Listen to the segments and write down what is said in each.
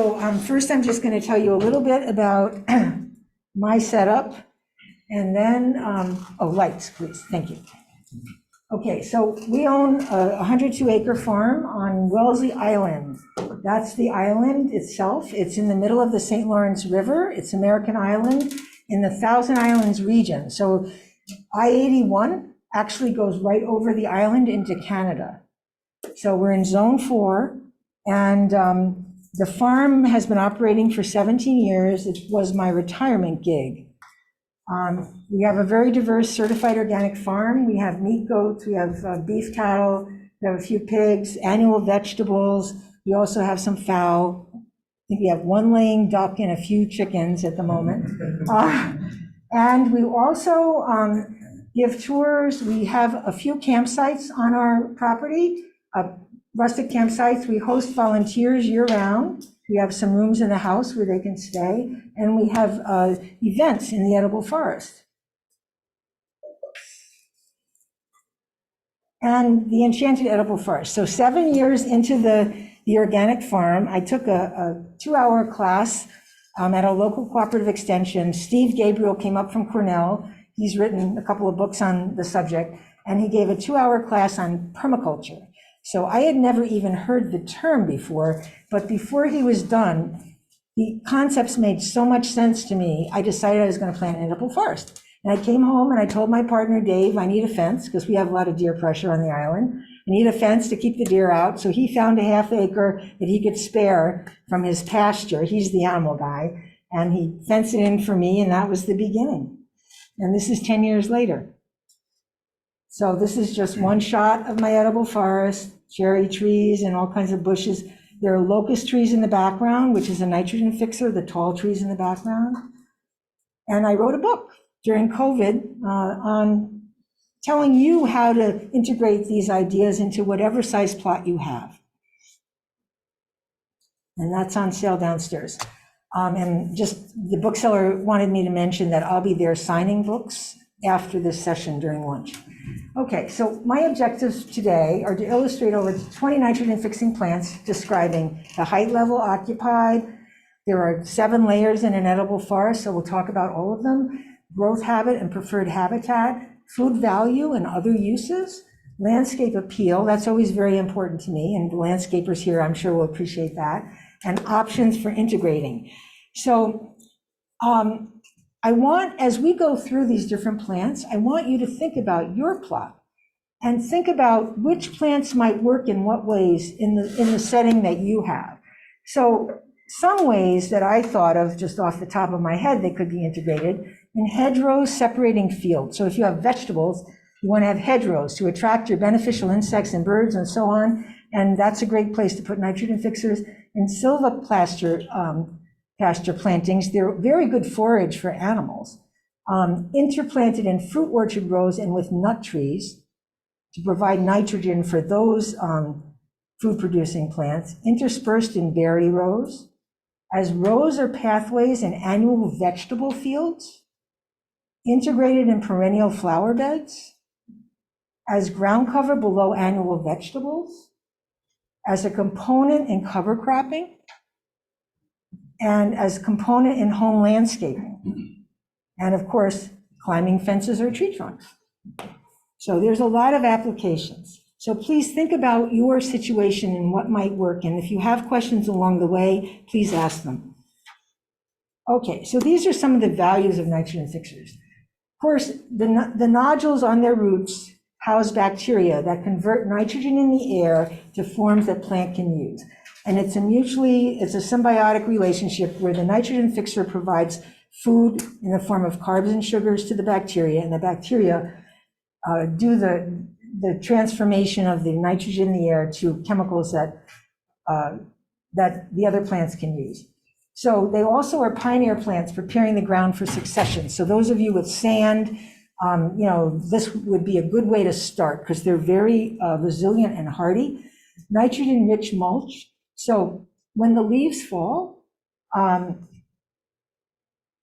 So first I'm just going to tell you a little bit about my setup, and then, lights, please, thank you. Okay, so we own a 102-acre farm on Wellesley Island. That's the island itself. It's in the middle of the St. Lawrence River. It's American Island in the Thousand Islands region. So I-81 actually goes right over the island into Canada. So we're in Zone 4, and the farm has been operating for 17 years. It was my retirement gig. We have a very diverse certified organic farm. We have meat goats, we have beef cattle, we have a few pigs, annual vegetables. We also have some fowl. I think we have one laying duck and a few chickens at the moment. And we also give tours. We have a few campsites on our property, rustic campsites. We host volunteers year-round. We have some rooms in the house where they can stay, and we have events in the edible forest. And the Enchanted Edible Forest. So 7 years into the organic farm, I took a 2-hour class at a local cooperative extension. Steve Gabriel came up from Cornell. He's written a couple of books on the subject, and he gave a 2-hour class on permaculture. So I had never even heard the term before, but before he was done, the concepts made so much sense to me, I decided I was going to plant an edible forest. And I came home and I told my partner, Dave, I need a fence, because we have a lot of deer pressure on the island. I need a fence to keep the deer out. So he found a ½ acre that he could spare from his pasture. He's the animal guy. And he fenced it in for me, and that was the beginning. And this is 10 years later. So this is just one shot of my edible forest, cherry trees and all kinds of bushes. There are locust trees in the background, which is a nitrogen fixer, the tall trees in the background. And I wrote a book during COVID on telling you how to integrate these ideas into whatever size plot you have. And that's on sale downstairs. And just the bookseller wanted me to mention that I'll be there signing books after this session during lunch. Okay, so my objectives today are to illustrate over 20 nitrogen fixing plants describing the height level occupied. There are 7 layers in an edible forest, so we'll talk about all of them. Growth habit and preferred habitat, food value and other uses, landscape appeal, that's always very important to me, and the landscapers here I'm sure will appreciate that, and options for integrating. So I want, as we go through these different plants, I want you to think about your plot and think about which plants might work in what ways in the setting that you have. So some ways that I thought of just off the top of my head, they could be integrated in hedgerows separating fields. So if you have vegetables, you want to have hedgerows to attract your beneficial insects and birds and so on. And that's a great place to put nitrogen fixers. In silvopasture pasture plantings, they're very good forage for animals. Interplanted in fruit orchard rows and with nut trees to provide nitrogen for those food producing plants. Interspersed in berry rows, as rows or pathways in annual vegetable fields. Integrated in perennial flower beds, as ground cover below annual vegetables, as a component in cover cropping, and as a component in home landscaping. And of course, climbing fences or tree trunks. So there's a lot of applications. So please think about your situation and what might work. And if you have questions along the way, please ask them. Okay, so these are some of the values of nitrogen fixers. Of course, the nodules on their roots house bacteria that convert nitrogen in the air to forms that plant can use. And it's a symbiotic relationship where the nitrogen fixer provides food in the form of carbs and sugars to the bacteria, and the bacteria do the transformation of the nitrogen in the air to chemicals that the other plants can use. So they also are pioneer plants preparing the ground for succession. So those of you with sand, this would be a good way to start because they're very resilient and hardy. Nitrogen-rich mulch. So when the leaves fall,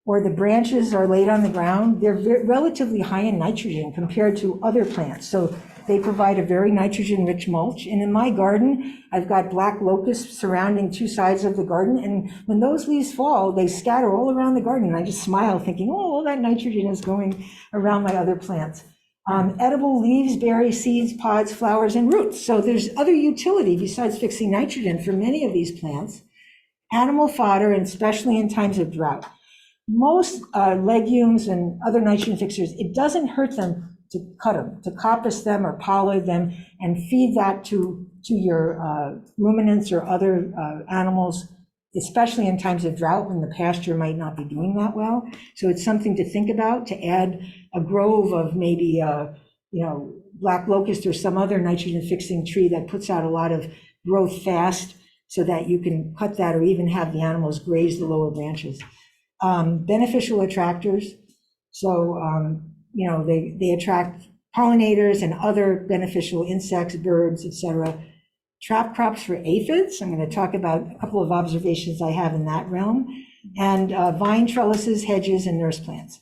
or the branches are laid on the ground, they're relatively high in nitrogen compared to other plants. So They provide a very nitrogen-rich mulch. And in my garden, I've got black locusts surrounding two sides of the garden. And when those leaves fall, they scatter all around the garden. And I just smile thinking, oh, all that nitrogen is going around my other plants. Edible leaves, berries, seeds, pods, flowers, and roots. So there's other utility besides fixing nitrogen for many of these plants. Animal fodder, and especially in times of drought. Most legumes and other nitrogen fixers, it doesn't hurt them to cut them, to coppice them or pollard them and feed that to your ruminants or other animals, especially in times of drought when the pasture might not be doing that well. So it's something to think about, to add a grove of maybe, black locust or some other nitrogen fixing tree that puts out a lot of growth fast so that you can cut that or even have the animals graze the lower branches. Beneficial attractors. So, they attract pollinators and other beneficial insects, birds, etc. Trap crops for aphids. I'm going to talk about a couple of observations I have in that realm. And vine trellises, hedges, and nurse plants.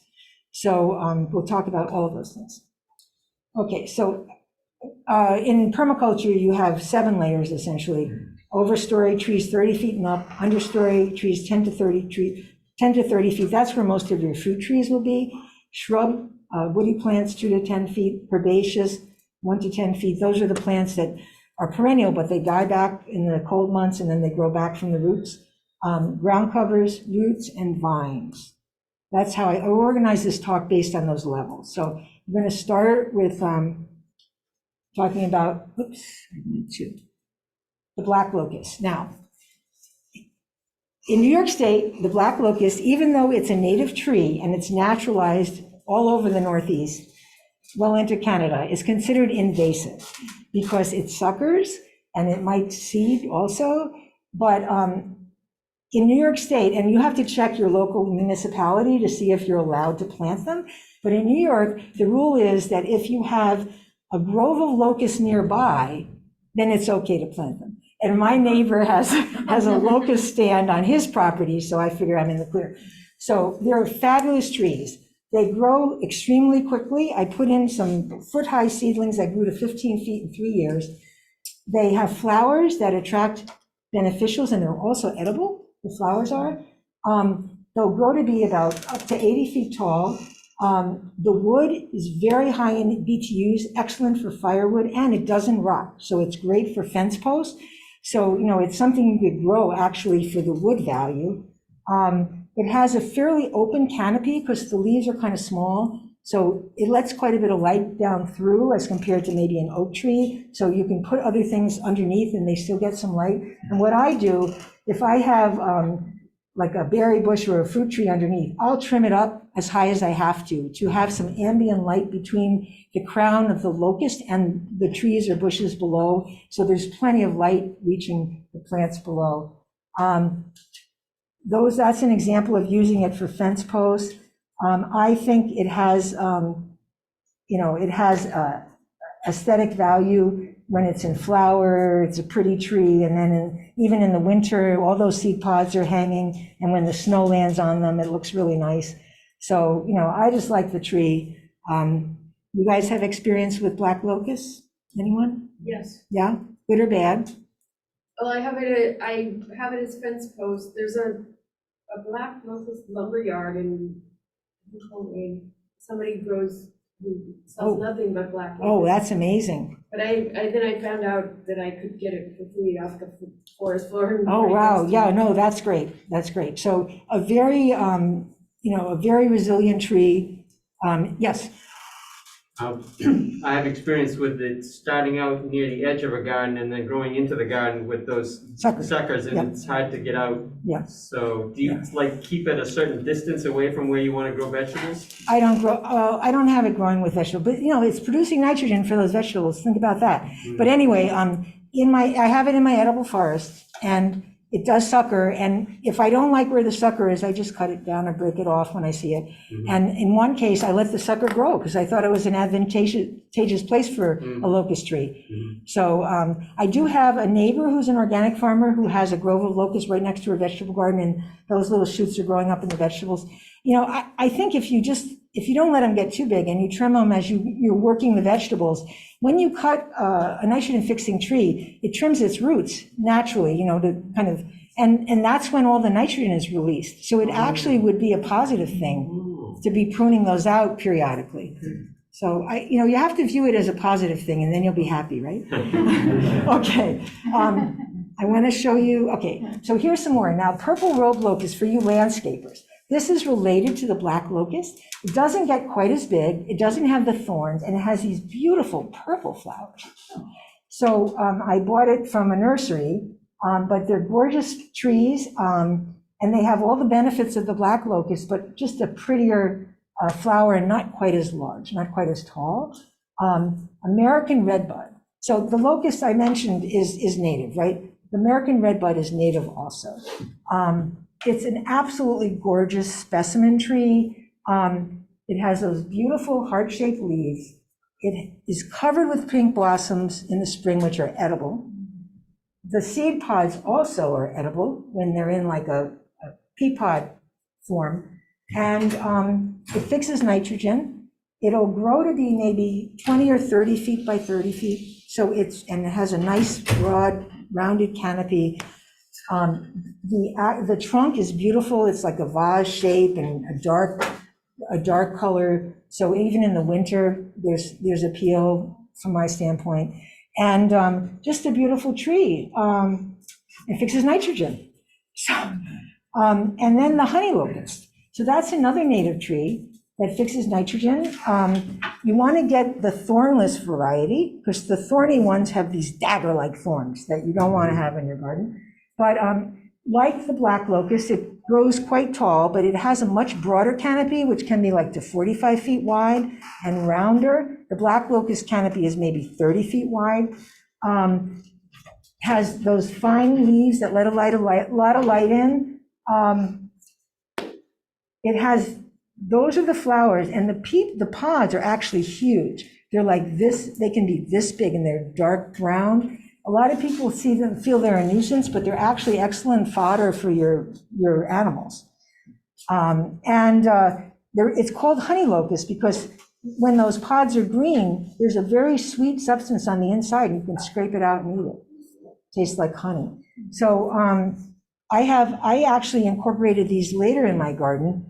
So we'll talk about all of those things. Okay, so in permaculture, you have 7 layers essentially. Overstory trees 30 feet and up, understory trees 10 to 30 feet. That's where most of your fruit trees will be. Shrub, woody plants 2 to 10 feet. Herbaceous 1 to 10 feet. Those are the plants that are perennial, but they die back in the cold months and then they grow back from the roots. Ground covers, roots, and vines. That's how I organize this talk based on those levels. So I'm going to start with talking about, the black locust. Now, in New York State, the black locust, even though it's a native tree and it's naturalized all over the Northeast, well into Canada, is considered invasive because it suckers and it might seed also. But in New York State, and you have to check your local municipality to see if you're allowed to plant them. But in New York, the rule is that if you have a grove of locusts nearby, then it's okay to plant them. And my neighbor has a locust stand on his property, so I figure I'm in the clear. So they're fabulous trees. They grow extremely quickly. I put in some foot-high seedlings that grew to 15 feet in 3 years. They have flowers that attract beneficials, and they're also edible, the flowers are. They'll grow to be about up to 80 feet tall. The wood is very high in BTUs, excellent for firewood, and it doesn't rot. So it's great for fence posts. So, it's something you could grow actually for the wood value. It has a fairly open canopy because the leaves are kind of small. So it lets quite a bit of light down through as compared to maybe an oak tree. So you can put other things underneath and they still get some light. And what I do, if I have like a berry bush or a fruit tree underneath, I'll trim it up as high as I have to have some ambient light between the crown of the locust and the trees or bushes below. So there's plenty of light reaching the plants below. That's an example of using it for fence posts. I think it has, aesthetic value when it's in flower. It's a pretty tree, and then even in the winter, all those seed pods are hanging, and when the snow lands on them, it looks really nice. So, I just like the tree. You guys have experience with black locusts? Anyone? Yes. Yeah, good or bad? Well, I have it as fence post. There's a black locust lumber yard in somebody grows who sells nothing but black locust. Oh, that's amazing. But then I found out that I could get it for free off the forest floor. Oh, wow. Yeah, no, that's great. That's great. So a very, a very resilient tree. Yes. I have experience with it starting out near the edge of a garden and then growing into the garden with those suckers, and it's hard to get out. Yeah. So do you keep it a certain distance away from where you want to grow vegetables? I don't have it growing with vegetables, but it's producing nitrogen for those vegetables. Think about that. Mm-hmm. But anyway, I have it in my edible forest, and it does sucker, and if I don't like where the sucker is, I just cut it down or break it off when I see it. Mm-hmm. And in one case, I let the sucker grow because I thought it was an advantageous place for a locust tree. Mm-hmm. So I do have a neighbor who's an organic farmer who has a grove of locusts right next to her vegetable garden, and those little shoots are growing up in the vegetables. I think if you just if you don't let them get too big and you trim them as you're working the vegetables, when you cut a nitrogen fixing tree, it trims its roots naturally, to kind of, and that's when all the nitrogen is released. So it actually would be a positive thing to be pruning those out periodically. So you have to view it as a positive thing, and then you'll be happy, right? Okay. I want to show you, okay, so here's some more. Now, purple robe locust for you landscapers. This is related to the black locust. It doesn't get quite as big, it doesn't have the thorns, and it has these beautiful purple flowers. So I bought it from a nursery, but they're gorgeous trees, and they have all the benefits of the black locust, but just a prettier flower and not quite as large, not quite as tall. American redbud. So the locust I mentioned is native, right? The American redbud is native also. It's an absolutely gorgeous specimen tree. It has those beautiful heart-shaped leaves. It is covered with pink blossoms in the spring, which are edible. The seed pods also are edible when they're in like a pea pod form. And it fixes nitrogen. It'll grow to be maybe 20 or 30 feet by 30 feet. So it has a nice broad rounded canopy. The trunk is beautiful. It's like a vase shape and a dark color. So even in the winter, there's appeal from my standpoint. And just a beautiful tree. It fixes nitrogen. So, and then the honey locust. So that's another native tree that fixes nitrogen. You want to get the thornless variety because the thorny ones have these dagger-like thorns that you don't want to have in your garden. But like the black locust, it grows quite tall, but it has a much broader canopy, which can be like to 45 feet wide and rounder. The black locust canopy is maybe 30 feet wide. Has those fine leaves that let a lot of light in. It has, those are the flowers, and the pods are actually huge. They're like this, they can be this big, and they're dark brown. A lot of people see them, feel they're a nuisance, but they're actually excellent fodder for your animals. It's called honey locust because when those pods are green, there's a very sweet substance on the inside, and you can scrape it out and eat it. Tastes like honey. So I actually incorporated these later in my garden.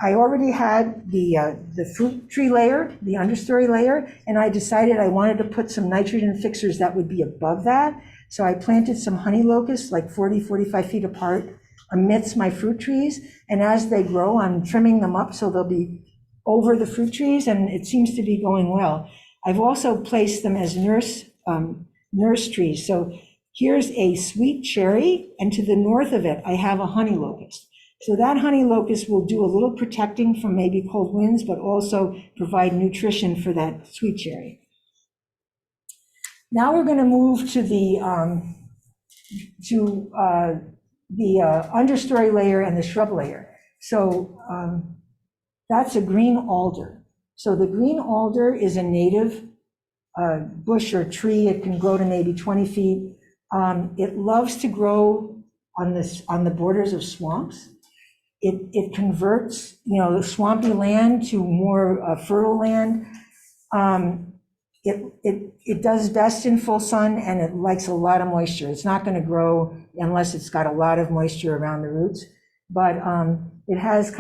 I already had the fruit tree layer, the understory layer, and I decided I wanted to put some nitrogen fixers that would be above that. So I planted some honey locusts like 40, 45 feet apart amidst my fruit trees. And as they grow, I'm trimming them up so they'll be over the fruit trees, and it seems to be going well. I've also placed them as nurse trees. So here's a sweet cherry, and to the north of it, I have a honey locust. So that honey locust will do a little protecting from maybe cold winds, but also provide nutrition for that sweet cherry. Now we're going to move to the understory layer and the shrub layer. So that's a green alder. So the green alder is a native bush or tree. It can grow to maybe 20 feet. It loves to grow on the borders of swamps. It converts, the swampy land to more fertile land. It does best in full sun, and it likes a lot of moisture. It's not going to grow unless it's got a lot of moisture around the roots. But it has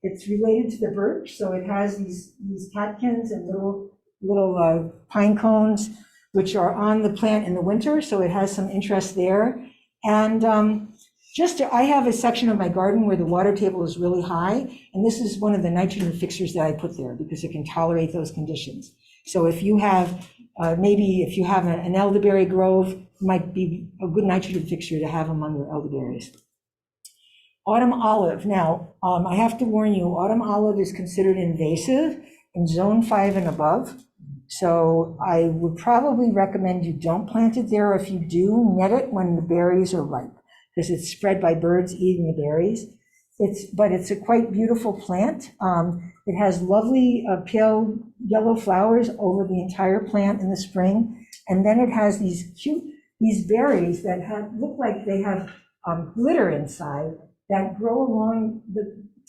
it's related to the birch, so it has these catkins and little pine cones, which are on the plant in the winter. So it has some interest there. And I have a section of my garden where the water table is really high, and this is one of the nitrogen fixers that I put there because it can tolerate those conditions. So if you have, if you have an elderberry grove, it might be a good nitrogen fixture to have among your elderberries. Autumn olive. Now, I have to warn you, autumn olive is considered invasive in zone 5 and above. So I would probably recommend you don't plant it there, or if you do, net it when the berries are ripe, because it's spread by birds eating the berries. But it's a quite beautiful plant. It has lovely pale yellow flowers over the entire plant in the spring. And then it has these berries that look like they have glitter inside that grow along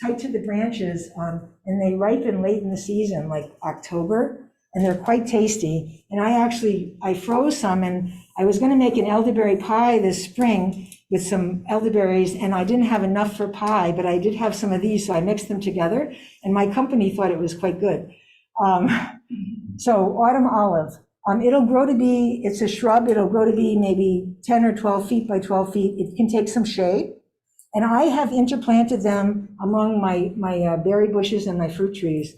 tight to the branches, and they ripen late in the season, like October, and they're quite tasty. And I froze some, and I was gonna make an elderberry pie this spring with some elderberries, and I didn't have enough for pie, but I did have some of these, so I mixed them together, and my company thought it was quite good. So autumn olive. It'll grow to be, it's a shrub, it'll grow to be maybe 10 or 12 feet by 12 feet. It can take some shade. And I have interplanted them among my berry bushes and my fruit trees,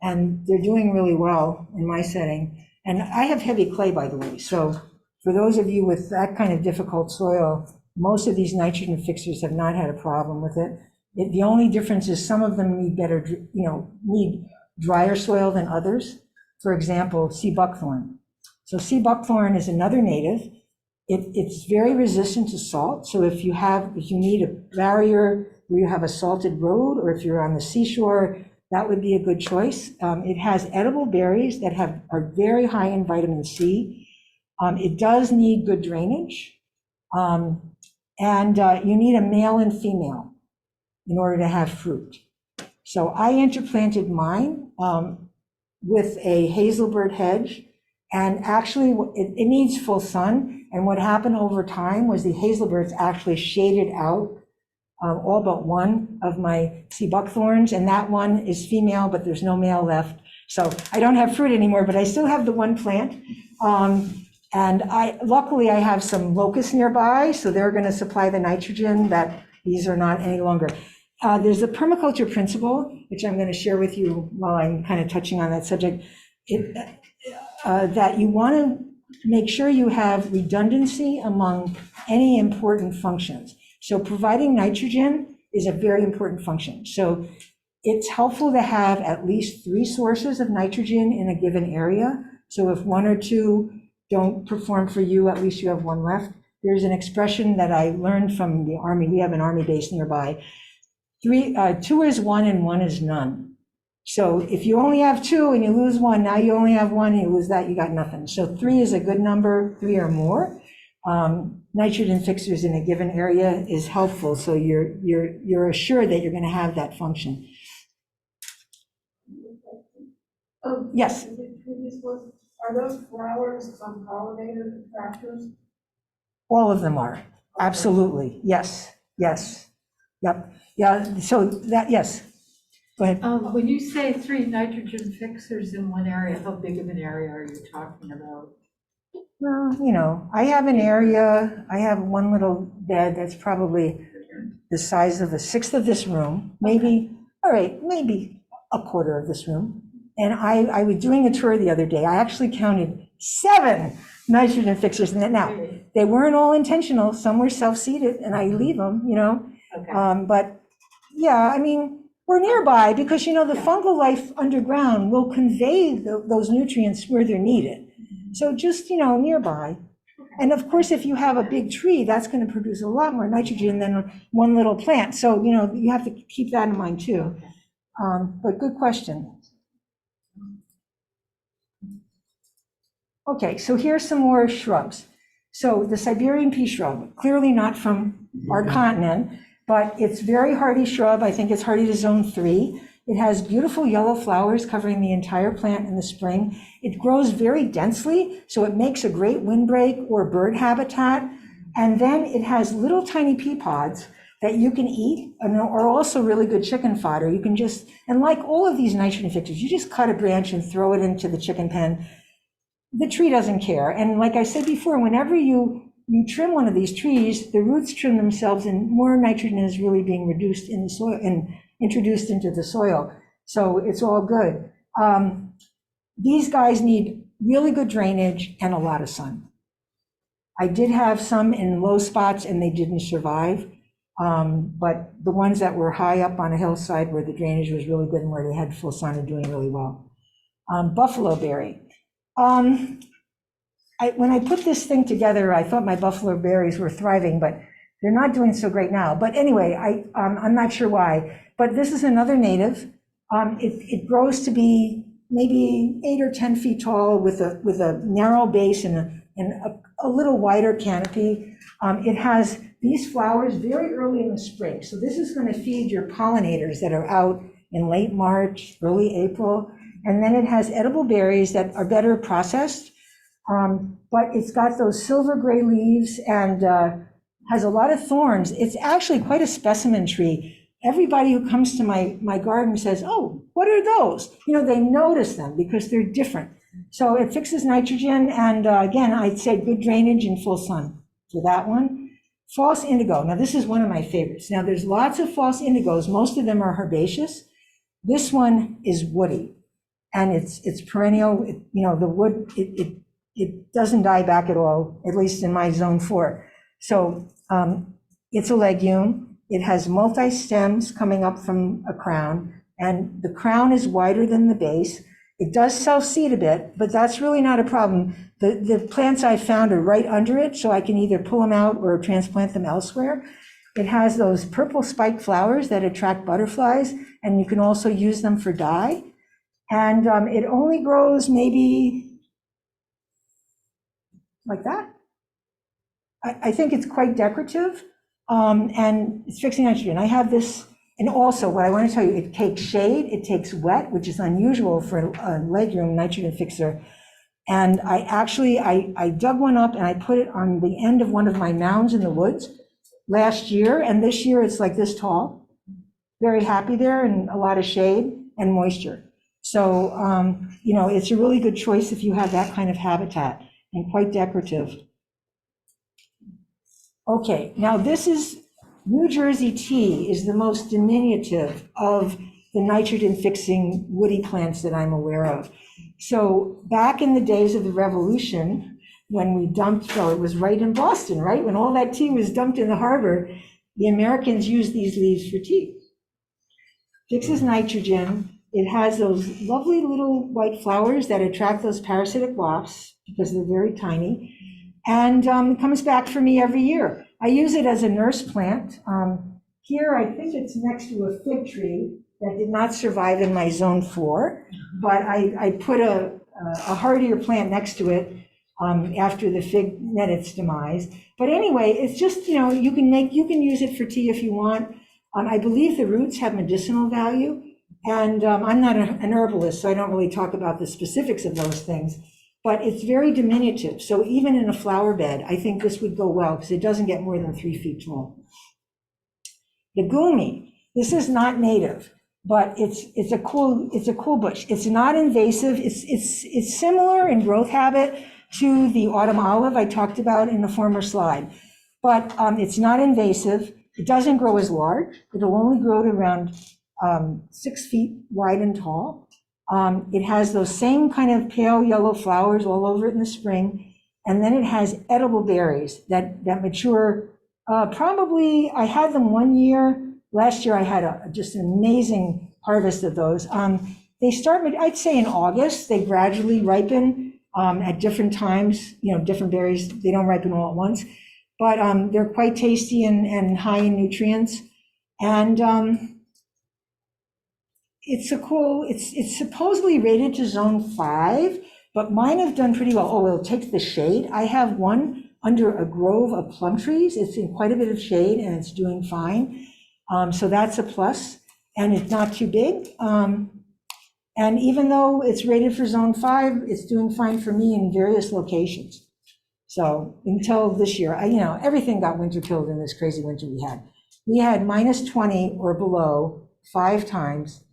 and they're doing really well in my setting. And I have heavy clay, by the way, so for those of you with that kind of difficult soil, most of these nitrogen fixers have not had a problem with it. The only difference is some of them need better, need drier soil than others. For example, sea buckthorn. So sea buckthorn is another native. It's very resistant to salt. So if you need a barrier where you have a salted road, or if you're on the seashore, that would be a good choice. It has edible berries that are very high in vitamin C. It does need good drainage. And you need a male and female in order to have fruit. So I interplanted mine with a hazelbird hedge, and actually it needs full sun. And what happened over time was the hazelbirds actually shaded out all but one of my sea buckthorns, and that one is female, but there's no male left. So I don't have fruit anymore, but I still have the one plant. And luckily I have some locusts nearby, so they're going to supply the nitrogen that these are not any longer. There's a permaculture principle, which I'm going to share with you while I'm kind of touching on that subject, that you want to make sure you have redundancy among any important functions. So providing nitrogen is a very important function. So it's helpful to have at least 3 sources of nitrogen in a given area. So if 1 or 2 don't perform for you, at least you have 1 left. There's an expression that I learned from the Army. We have an Army base nearby. 2 is 1 and 1 is none. So if you only have 2 and you lose 1, now you only have 1, and you lose that, you got nothing. So 3 is a good number, 3 or more. Nitrogen fixers in a given area is helpful, so you're assured that you're going to have that function. Yes. Are those flowers pollinator attractors? All of them are. Absolutely. Yes. Yes. Yep. Yeah. So that, yes. Go ahead. When you say 3 nitrogen fixers in one area, how big of an area are you talking about? Well, I have an area, I have one little bed that's probably the size of 1/6 of this room, maybe, all right, maybe 1/4 of this room. And I was doing a tour the other day. I actually counted 7 nitrogen fixers in it. Now, they weren't all intentional. Some were self-seeded, and I leave them, Okay. But yeah, I mean, we're nearby because, the fungal life underground will convey those nutrients where they're needed. So just, nearby. And of course, if you have a big tree, that's going to produce a lot more nitrogen than one little plant. So, you have to keep that in mind too. But good question. Okay, so here's some more shrubs. So the Siberian pea shrub, clearly not from our continent, but it's very hardy shrub. I think it's hardy to zone 3. It has beautiful yellow flowers covering the entire plant in the spring. It grows very densely, so it makes a great windbreak or bird habitat. And then it has little tiny pea pods that you can eat and are also really good chicken fodder. You can just, and like all of these nitrogen fixers, you just cut a branch and throw it into the chicken pen. The tree doesn't care. And like I said before, whenever you trim one of these trees, the roots trim themselves and more nitrogen is really being reduced in the soil and introduced into the soil. So it's all good. These guys need really good drainage and a lot of sun. I did have some in low spots and they didn't survive. But the ones that were high up on a hillside where the drainage was really good and where they had full sun are doing really well. Buffalo berry. When I put this thing together, I thought my buffalo berries were thriving, but they're not doing so great now. But anyway, I'm not sure why. But this is another native. It grows to be maybe 8 or 10 feet tall with a narrow base and a little wider canopy. It has these flowers very early in the spring. So this is going to feed your pollinators that are out in late March, early April. And then it has edible berries that are better processed. But it's got those silver gray leaves and has a lot of thorns. It's actually quite a specimen tree. Everybody who comes to my garden says, oh, what are those? You know, they notice them because they're different. So it fixes nitrogen, and again, I'd say good drainage and full sun for that one. False indigo. Now, this is one of my favorites. Now, there's lots of false indigos. Most of them are herbaceous. This one is woody, and it's perennial. You know, the wood, it doesn't die back at all, at least in my zone 4. So it's a legume. It has multi-stems coming up from a crown, and the crown is wider than the base. It does self-seed a bit, but that's really not a problem. The plants I found are right under it, so I can either pull them out or transplant them elsewhere. It has those purple spiked flowers that attract butterflies, and you can also use them for dye. And it only grows maybe like that. I think it's quite decorative, and it's fixing nitrogen. I have this. And also, what I want to tell you, it takes shade, it takes wet, which is unusual for a legume nitrogen fixer. And I dug one up and I put it on the end of one of my mounds in the woods last year. And this year it's like this tall. Very happy there, and a lot of shade and moisture. So, you know, it's a really good choice if you have that kind of habitat, and quite decorative. Okay, now this is New Jersey tea is the most diminutive of the nitrogen fixing woody plants that I'm aware of. So back in the days of the Revolution, when we dumped, it was right in Boston, right? When all that tea was dumped in the harbor, the Americans used these leaves for tea. Fixes nitrogen. It has those lovely little white flowers that attract those parasitic wasps because they're very tiny. And it comes back for me every year. I use it as a nurse plant. Here, I think it's next to a fig tree that did not survive in my zone 4, but I put a hardier plant next to it after the fig met its demise. But anyway, it's just, you know, you can use it for tea if you want. I believe the roots have medicinal value, and I'm not an herbalist, so I don't really talk about the specifics of those things. But it's very diminutive. So even in a flower bed, I think this would go well because it doesn't get more than 3 feet tall. The gumi, this is not native, but it's a cool bush. It's not invasive. It's similar in growth habit to the autumn olive I talked about in the former slide, but it's not invasive. It doesn't grow as large. It'll only grow to around 6 feet wide and tall. It has those same kind of pale yellow flowers all over it in the spring. And then it has edible berries that mature. Probably, I had them one year. Last year I had just an amazing harvest of those. They start, I'd say in August, they gradually ripen at different times, you know, different berries. They don't ripen all at once, but they're quite tasty and high in nutrients. And it's supposedly rated to zone 5, but mine have done pretty well. Oh, it'll take the shade. I have one under a grove of plum trees. It's in quite a bit of shade and it's doing fine. So that's a plus, and it's not too big. And even though it's rated for zone 5, it's doing fine for me in various locations. So until this year, you know, everything got winter killed in this crazy winter we had. We had minus 20 or below 5 times.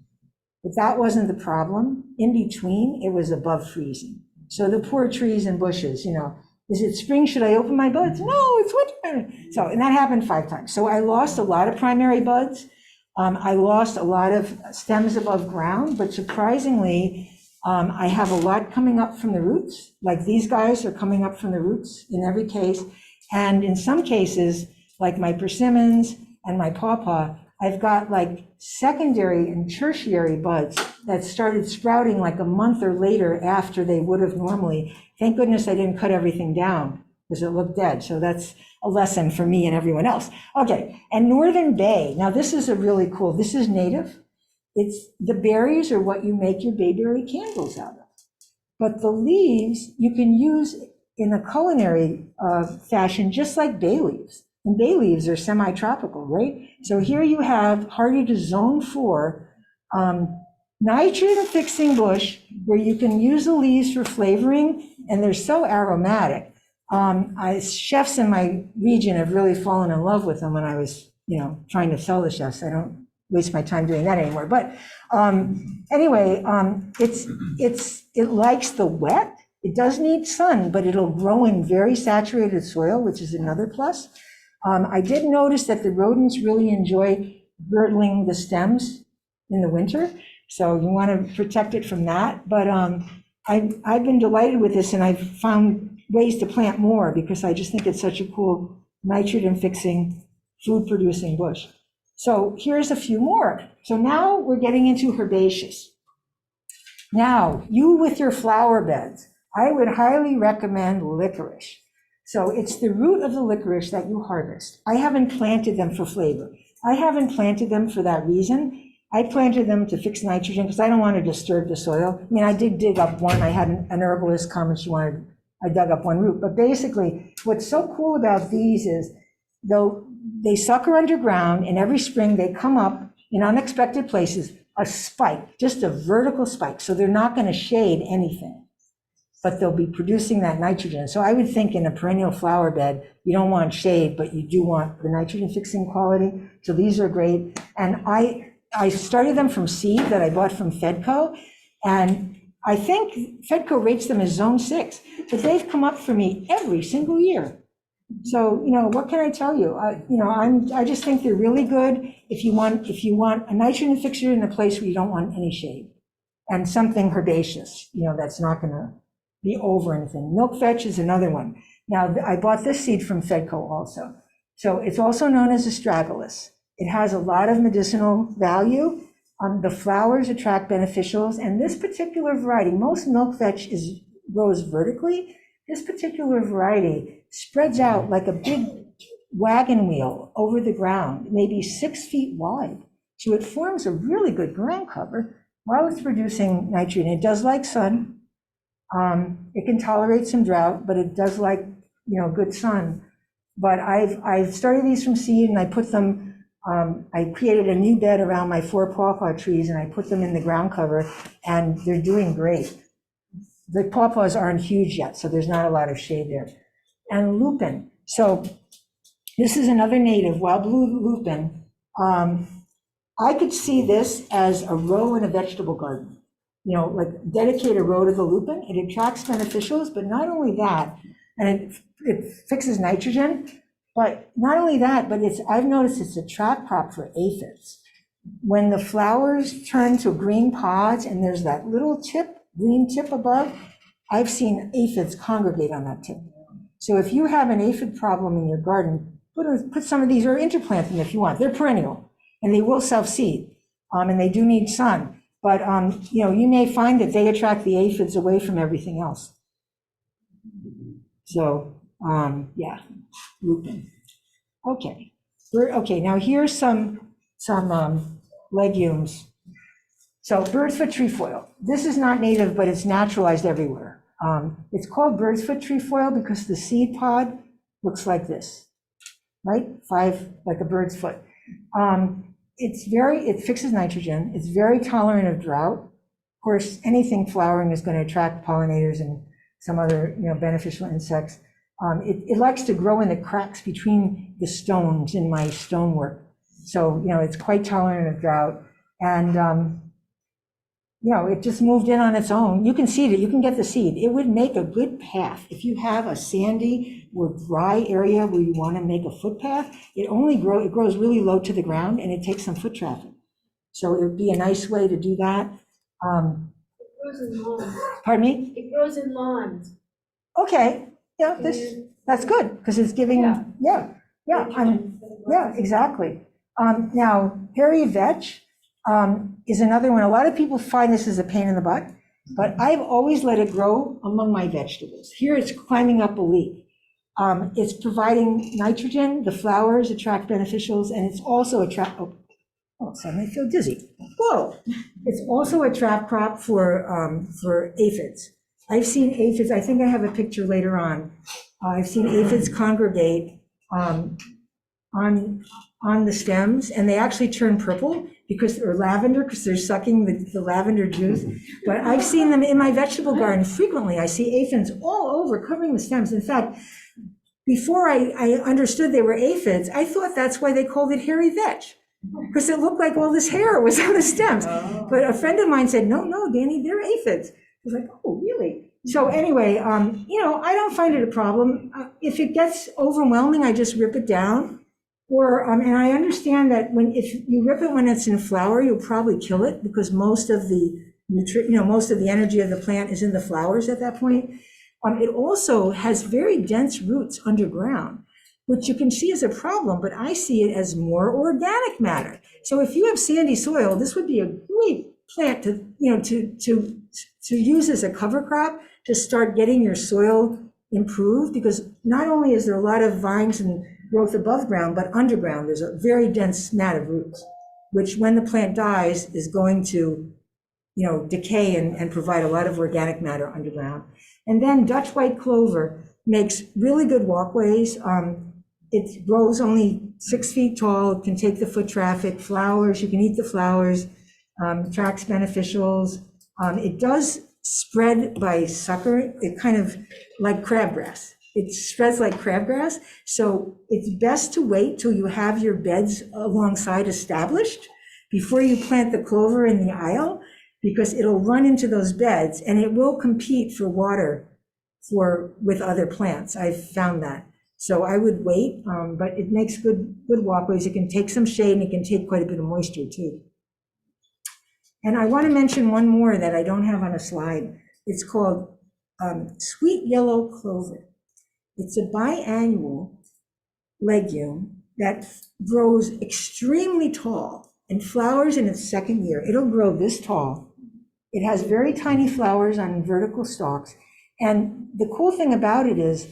But that wasn't the problem. In between, it was above freezing. So the poor trees and bushes, you know, is it spring? Should I open my buds? No, it's winter. So, and that happened 5 times. So I lost a lot of primary buds. I lost a lot of stems above ground, but surprisingly, I have a lot coming up from the roots. Like these guys are coming up from the roots in every case. And in some cases, like my persimmons and my pawpaw, I've got like secondary and tertiary buds that started sprouting like a month or later after they would have normally. Thank goodness I didn't cut everything down because it looked dead. So that's a lesson for me and everyone else. Okay, and Northern Bay. Now this is a really cool, this is native. It's the berries are what you make your bayberry candles out of. But the leaves you can use in a culinary fashion, just like bay leaves. And bay leaves are semi-tropical, right? So here you have hardy to zone 4, nitrogen fixing bush where you can use the leaves for flavoring, and they're so aromatic. Chefs in my region have really fallen in love with them when I was, trying to sell the chefs. I don't waste my time doing that anymore. But anyway, it likes the wet. It does need sun, but it'll grow in very saturated soil, which is another plus. I did notice that the rodents really enjoy girdling the stems in the winter, so you want to protect it from that. But I've been delighted with this, and I've found ways to plant more because I just think it's such a cool nitrogen-fixing, food-producing bush. So here's a few more. So now we're getting into herbaceous. Now, you with your flower beds, I would highly recommend licorice. So it's the root of the licorice that you harvest. I haven't planted them for flavor. I haven't planted them for that reason. I planted them to fix nitrogen because I don't want to disturb the soil. I mean, I did dig up one. I had an herbalist come and I dug up one root. But basically, what's so cool about these is, though they sucker underground, and every spring they come up in unexpected places, a spike, just a vertical spike. So they're not going to shade anything, but they'll be producing that nitrogen. So I would think in a perennial flower bed, you don't want shade, but you do want the nitrogen fixing quality. So these are great. And I started them from seed that I bought from Fedco, and I think Fedco rates them as zone 6, but they've come up for me every single year. So, what can I tell you? I just think they're really good if you want a nitrogen fixer in a place where you don't want any shade, and something herbaceous, that's not going to be over anything. Milk vetch is another one. Now, I bought this seed from Fedco also. So it's also known as astragalus. It has a lot of medicinal value. The flowers attract beneficials, and this particular variety, most milk vetch grows vertically. This particular variety spreads out like a big wagon wheel over the ground, maybe 6 feet wide. So it forms a really good ground cover while it's producing nitrogen. It does like sun. It can tolerate some drought, but it does like, good sun. But I've started these from seed, and I put them, I created a new bed around my 4 pawpaw trees, and I put them in the ground cover, and they're doing great. The pawpaws aren't huge yet, so there's not a lot of shade there. And lupin. So this is another native, wild blue lupin. I could see this as a row in a vegetable garden. Like dedicate a row to the lupin. It attracts beneficials, but not only that, and it fixes nitrogen, but not only that, but I've noticed it's a trap crop for aphids. When the flowers turn to green pods and there's that little green tip above, I've seen aphids congregate on that tip. So if you have an aphid problem in your garden, put some of these, or interplant them if you want. They're perennial, and they will self-seed, and they do need sun. But you may find that they attract the aphids away from everything else. So yeah, lupin. Okay, now here's some legumes. So bird's foot trefoil. This is not native, but it's naturalized everywhere. It's called bird's foot trefoil because the seed pod looks like this, right? 5, like a bird's foot. It fixes nitrogen. It's very tolerant of drought. Of course, anything flowering is going to attract pollinators and some other, beneficial insects. It likes to grow in the cracks between the stones in my stonework. So, it's quite tolerant of drought. And, it just moved in on its own. You can seed it, you can get the seed. It would make a good path. If you have a sandy or dry area where you want to make a footpath, it grows really low to the ground, and it takes some foot traffic. So it would be a nice way to do that. It grows in lawns. Pardon me? It grows in lawns. Okay, yeah, that's good, because it's giving, yeah, exactly. Now, hairy vetch is another one. A lot of people find this as a pain in the butt, but I've always let it grow among my vegetables. Here it's climbing up a leaf. It's providing nitrogen, the flowers attract beneficials, and it's also suddenly I feel dizzy. Whoa! It's also a trap crop for aphids. I've seen aphids, I think I have a picture later on. I've seen aphids congregate on the stems, and they actually turn purple or lavender, because they're sucking the lavender juice. But I've seen them in my vegetable garden frequently. I see aphids all over covering the stems. In fact, before I understood they were aphids, I thought that's why they called it hairy vetch, because it looked like all this hair was on the stems. But a friend of mine said, no, Dani, they're aphids. I was like, oh, really? So anyway, I don't find it a problem. If it gets overwhelming, I just rip it down. And I understand that if you rip it when it's in flower, you'll probably kill it, because most of the energy of the plant is in the flowers at that point. It also has very dense roots underground, which you can see as a problem, but I see it as more organic matter. So if you have sandy soil, this would be a great plant to use as a cover crop, to start getting your soil improved, because not only is there a lot of vines and growth above ground, but underground, there's a very dense mat of roots, which when the plant dies is going to, decay and provide a lot of organic matter underground. And then Dutch white clover makes really good walkways. It grows only 6 feet tall, it can take the foot traffic, flowers, you can eat the flowers, tracks beneficials. It does spread by sucker, it kind of like crabgrass. It spreads like crabgrass, so it's best to wait till you have your beds alongside established before you plant the clover in the aisle, because it'll run into those beds and it will compete for water with other plants. I've found that. So I would wait, but it makes good walkways. It can take some shade and it can take quite a bit of moisture too. And I want to mention one more that I don't have on a slide. It's called sweet yellow clover. It's a biannual legume that grows extremely tall and flowers in its second year. It'll grow this tall. It has very tiny flowers on vertical stalks. And the cool thing about it is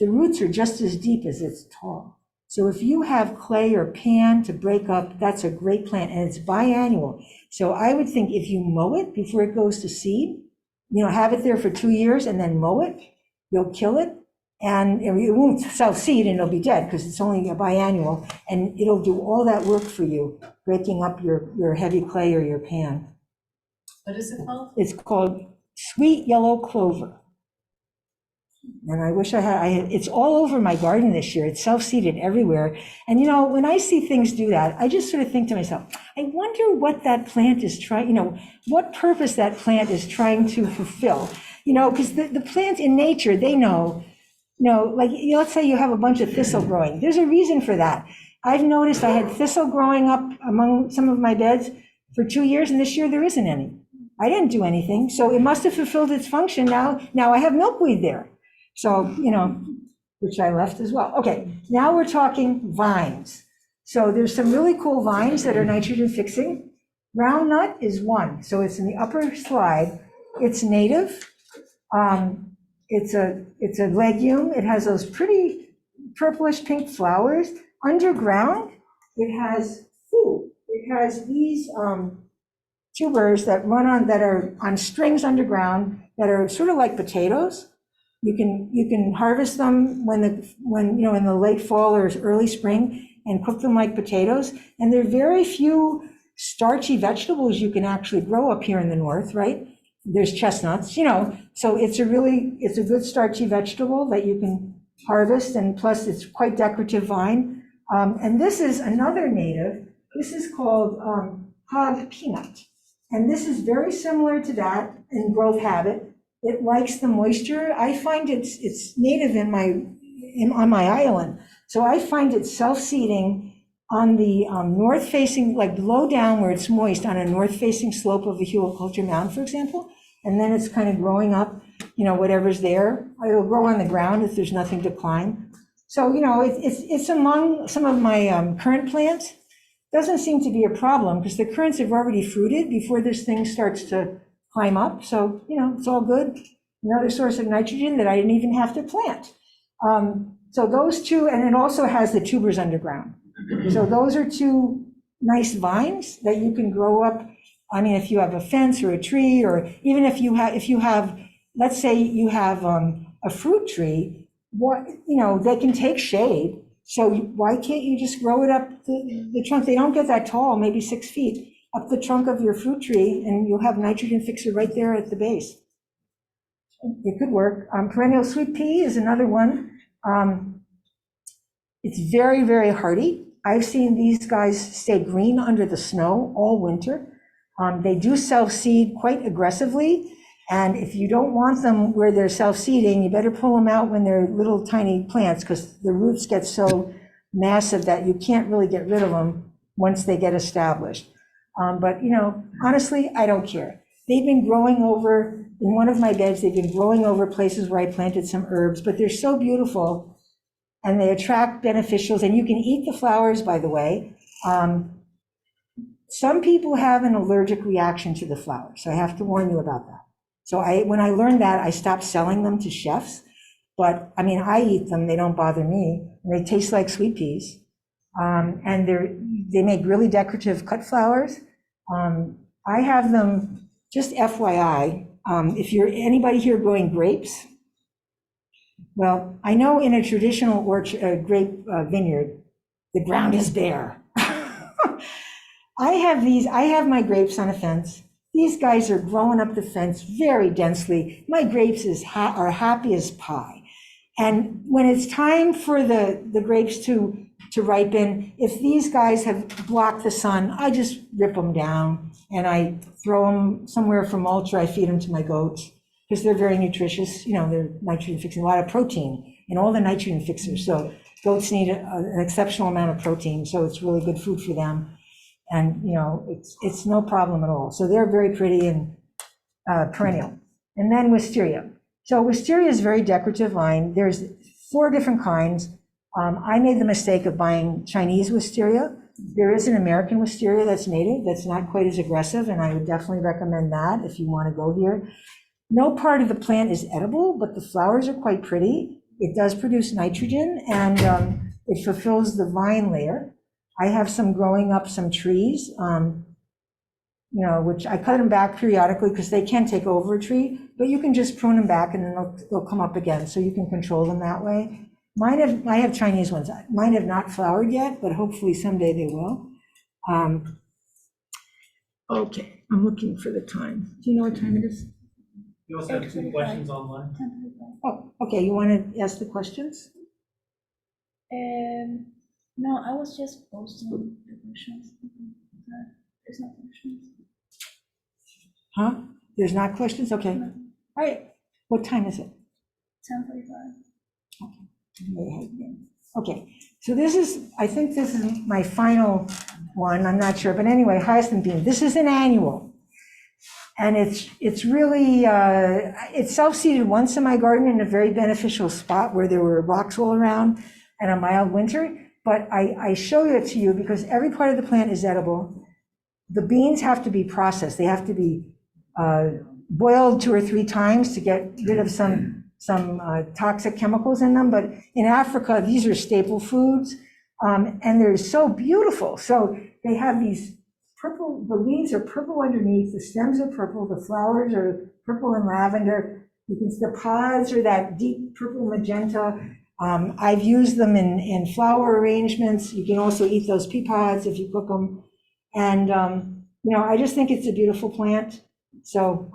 the roots are just as deep as it's tall. So if you have clay or pan to break up, that's a great plant, and it's biannual. So I would think if you mow it before it goes to seed, have it there for 2 years and then mow it, you'll kill it. And it won't self-seed and it'll be dead because it's only a biannual, and it'll do all that work for you, breaking up your heavy clay or your pan. What is it called? It's called sweet yellow clover. And I wish I had, it's all over my garden this year. It's self-seeded everywhere. And when I see things do that, I just sort of think to myself, I wonder what that plant is trying, what purpose that plant is trying to fulfill. Because the plants in nature, they know, like let's say you have a bunch of thistle growing. There's a reason for that. I've noticed I had thistle growing up among some of my beds for 2 years, and this year there isn't any. I didn't do anything, so it must have fulfilled its function. Now I have milkweed there. So, which I left as well. Okay, now we're talking vines. So there's some really cool vines that are nitrogen fixing. Groundnut is one. So it's in the upper slide. It's native. It's a legume. It has those pretty purplish pink flowers. Underground, it has food. It has these tubers that are on strings underground that are sort of like potatoes. You can harvest them when in the late fall or early spring and cook them like potatoes. And there are very few starchy vegetables you can actually grow up here in the north, right? There's chestnuts, so it's a good starchy vegetable that you can harvest, and plus it's quite decorative vine. And this is another native. This is called hog peanut. And this is very similar to that in growth habit. It likes the moisture. I find it's native on my island. So I find it self-seeding on the north-facing, like low down where it's moist, on a north-facing slope of a hugelkultur mound, for example. And then it's kind of growing up, whatever's there. It'll grow on the ground if there's nothing to climb. So, it's among some of my currant plants. Doesn't seem to be a problem because the currants have already fruited before this thing starts to climb up. So, it's all good. Another source of nitrogen that I didn't even have to plant. So those two, and it also has the tubers underground. So those are two nice vines that you can grow up. I mean, if you have a fence or a tree, or even if you have, let's say you have a fruit tree, they can take shade. So why can't you just grow it up the trunk? They don't get that tall, maybe 6 feet, up the trunk of your fruit tree, and you'll have nitrogen fixer right there at the base. It could work. Perennial sweet pea is another one. It's very, very hardy. I've seen these guys stay green under the snow all winter. They do self-seed quite aggressively. And if you don't want them where they're self-seeding, you better pull them out when they're little tiny plants, because the roots get so massive that you can't really get rid of them once they get established. But honestly, I don't care. They've been growing over, in one of my beds, they've been growing over places where I planted some herbs, but they're so beautiful and they attract beneficials, and you can eat the flowers, by the way. Some people have an allergic reaction to the flowers, so I have to warn you about that. So when I learned that, I stopped selling them to chefs. But I mean, I eat them, they don't bother me. And they taste like sweet peas. And they make really decorative cut flowers. I have them, just FYI, if you're anybody here growing grapes, well, I know in a traditional grape vineyard, the ground is bare. I have my grapes on a fence. These guys are growing up the fence very densely. My grapes are happy as pie. And when it's time for the grapes to ripen, if these guys have blocked the sun, I just rip them down and I throw them somewhere for mulch, or I feed them to my goats, because they're very nutritious. They're nitrogen fixing, a lot of protein in all the nitrogen fixers. So goats need an exceptional amount of protein, so it's really good food for them. And, it's no problem at all. So they're very pretty and perennial. And then wisteria. So wisteria is a very decorative vine. There's 4 different kinds. I made the mistake of buying Chinese wisteria. There is an American wisteria that's native, that's not quite as aggressive, and I would definitely recommend that if you want to go here. No part of the plant is edible, but the flowers are quite pretty. It does produce nitrogen, and it fulfills the vine layer. I have some growing up, some trees, which I cut them back periodically because they can take over a tree, but you can just prune them back and then they'll come up again, so you can control them that way. I have Chinese ones. Mine have not flowered yet, but hopefully someday they will. Okay, I'm looking for the time. Do you know what time it is? You also have 2 questions online. Oh, okay, you want to ask the questions? No, I was just posting the questions. There's no questions. Huh? There's not questions? Okay. No. All right. What time is it? 10:45. Okay, so I think this is my final one, I'm not sure, but anyway, hyacinth bean. This is an annual. And it's really, it's self-seeded once in my garden in a very beneficial spot where there were rocks all around and a mild winter. But I show it to you because every part of the plant is edible. The beans have to be processed. They have to be boiled 2 or 3 times to get rid of some toxic chemicals in them. But in Africa, these are staple foods, and they're so beautiful. So they have these purple, the leaves are purple underneath, the stems are purple, the flowers are purple and lavender. The pods are that deep purple magenta. I've used them in flower arrangements. You can also eat those pea pods if you cook them. And, I just think it's a beautiful plant. So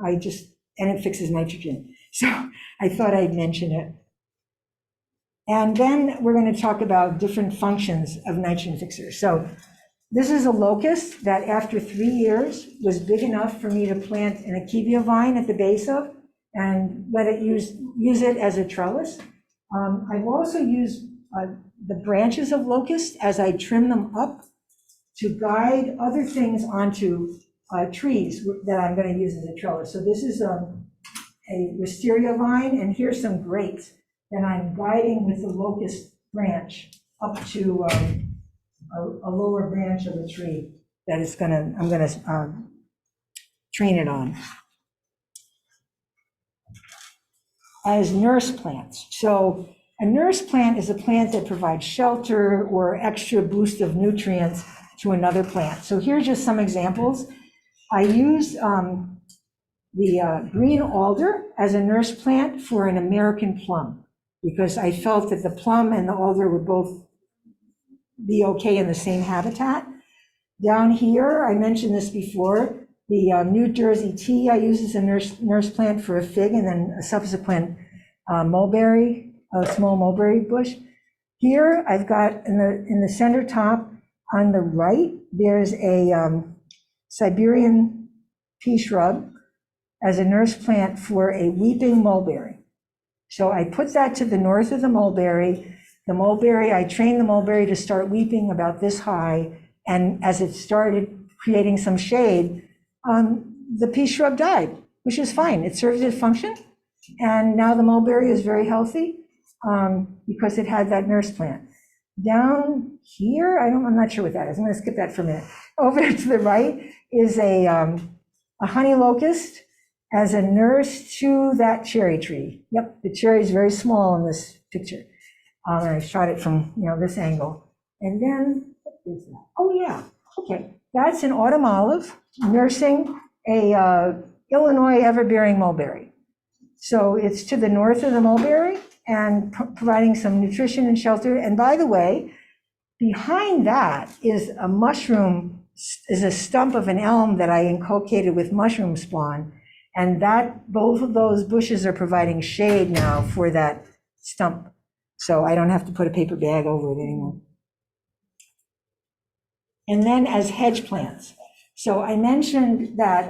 and it fixes nitrogen. So I thought I'd mention it. And then we're going to talk about different functions of nitrogen fixers. So this is a locust that after 3 years was big enough for me to plant an akebia vine at the base of and let it use it as a trellis. I've also used the branches of locust as I trim them up to guide other things onto trees that I'm going to use as a trellis. So this is a wisteria vine, and here's some grapes that I'm guiding with the locust branch up to a lower branch of the tree that I'm going to train it on. As nurse plants. So a nurse plant is a plant that provides shelter or extra boost of nutrients to another plant. So here's just some examples. I used the green alder as a nurse plant for an American plum because I felt that the plum and the alder would both be okay in the same habitat. Down here, I mentioned this before, the New Jersey tea I use as a nurse plant for a fig, and then a subsequent mulberry, a small mulberry bush. Here, I've got in the center top on the right, there's a Siberian pea shrub as a nurse plant for a weeping mulberry. So I put that to the north of the mulberry. The mulberry, I trained the mulberry to start weeping about this high, and as it started creating some shade, the pea shrub died, which is fine. It served its function, and now the mulberry is very healthy because it had that nurse plant. Down here, I'm not sure what that is. I'm going to skip that for a minute. Over to the right is a honey locust as a nurse to that cherry tree. Yep, the cherry is very small in this picture. And I shot it from this angle. And then, what is that? Oh yeah, okay. That's an autumn olive nursing a Illinois ever-bearing mulberry. So it's to the north of the mulberry and providing some nutrition and shelter. And by the way, behind that is a mushroom, is a stump of an elm that I inculcated with mushroom spawn. And both of those bushes are providing shade now for that stump. So I don't have to put a paper bag over it anymore. And then as hedge plants. So I mentioned that,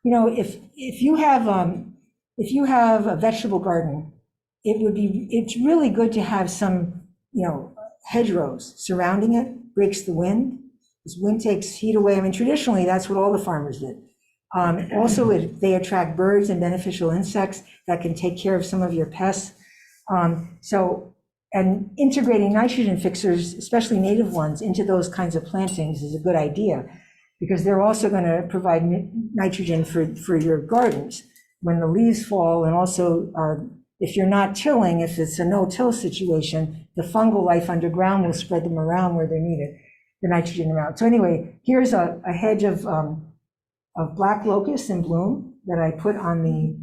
if you have a vegetable garden, it's really good to have some, hedgerows surrounding it, breaks the wind. Because wind takes heat away. I mean, traditionally, that's what all the farmers did. Also, they attract birds and beneficial insects that can take care of some of your pests. And integrating nitrogen fixers, especially native ones, into those kinds of plantings is a good idea, because they're also going to provide nitrogen for your gardens when the leaves fall. And also, if you're not tilling, if it's a no-till situation, the fungal life underground will spread them around where they're needed, the nitrogen around. So anyway, here's a hedge of black locust in bloom that I put on the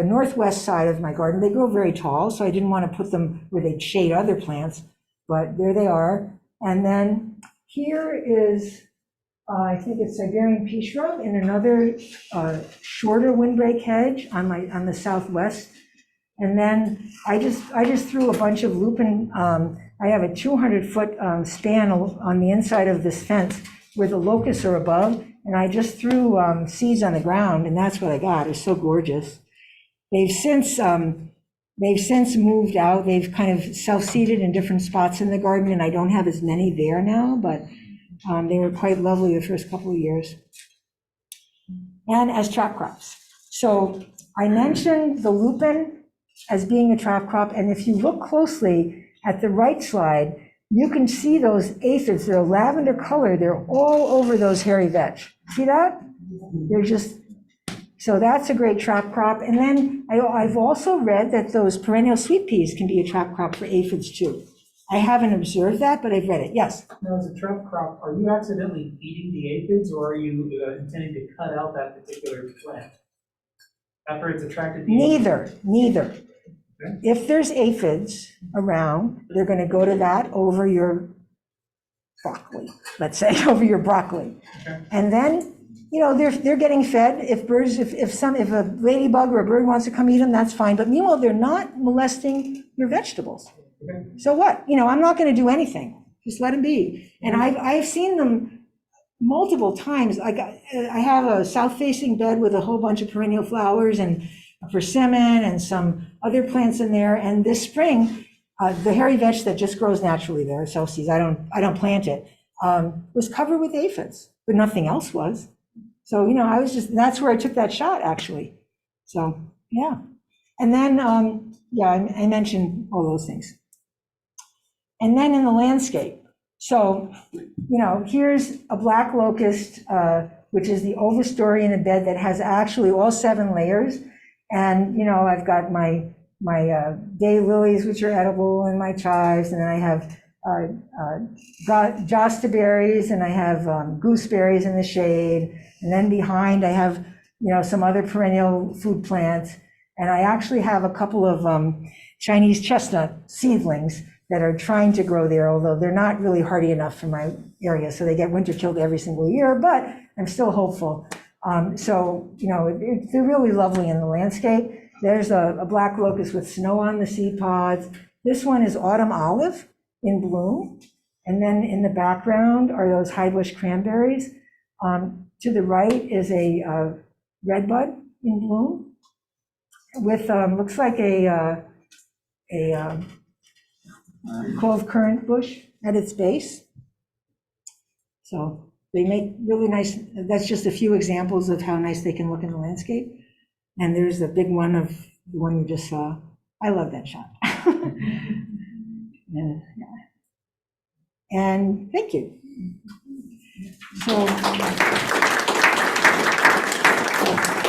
northwest side of my garden. They grow very tall, so I didn't want to put them where they'd shade other plants, but there they are. And then here is, I think it's Siberian pea shrub in another shorter windbreak hedge on the southwest. And then I just threw a bunch of lupin. I have a 200-foot span on the inside of this fence where the locusts are above. And I just threw seeds on the ground, and that's what I got. It's so gorgeous. They've since moved out. They've kind of self-seeded in different spots in the garden, and I don't have as many there now, but they were quite lovely the first couple of years. And as trap crops. So I mentioned the lupin as being a trap crop, and if you look closely at the right slide, you can see those aphids. They're lavender color. They're all over those hairy vetch. See that? They're just, so that's a great trap crop. And then I've also read that those perennial sweet peas can be a trap crop for aphids too. I haven't observed that, but I've read it. Yes? Now, as a trap crop, are you accidentally feeding the aphids, or are you intending to cut out that particular plant after it's attracted to you? Neither. Okay. If there's aphids around, they're going to go to that over your broccoli, let's say, over your broccoli. Okay. And then, they're getting fed. If a ladybug or a bird wants to come eat them, that's fine. But meanwhile, they're not molesting your vegetables. Okay. So what? I'm not going to do anything. Just let them be. And I've seen them multiple times. I have a south-facing bed with a whole bunch of perennial flowers and a persimmon and some other plants in there. And this spring, the hairy vetch that just grows naturally there, Celsius, I don't plant it, was covered with aphids, but nothing else was. So, that's where I took that shot, actually. So, yeah. And then, I mentioned all those things. And then in the landscape. So, here's a black locust, which is the overstory in a bed that has actually all 7 layers. And, I've got my day lilies, which are edible, and my chives, and then I have josta berries, and I have gooseberries in the shade. And then behind I have, some other perennial food plants. And I actually have a couple of Chinese chestnut seedlings that are trying to grow there, although they're not really hardy enough for my area, so they get winter killed every single year, but I'm still hopeful. So, they're really lovely in the landscape. There's a black locust with snow on the seed pods. This one is autumn olive in bloom. And then in the background are those high bush cranberries. To the right is a redbud in bloom with, looks like a clove currant bush at its base. So they make really nice, that's just a few examples of how nice they can look in the landscape. And there's the big one of the one you just saw. I love that shot. Yeah. And thank you. So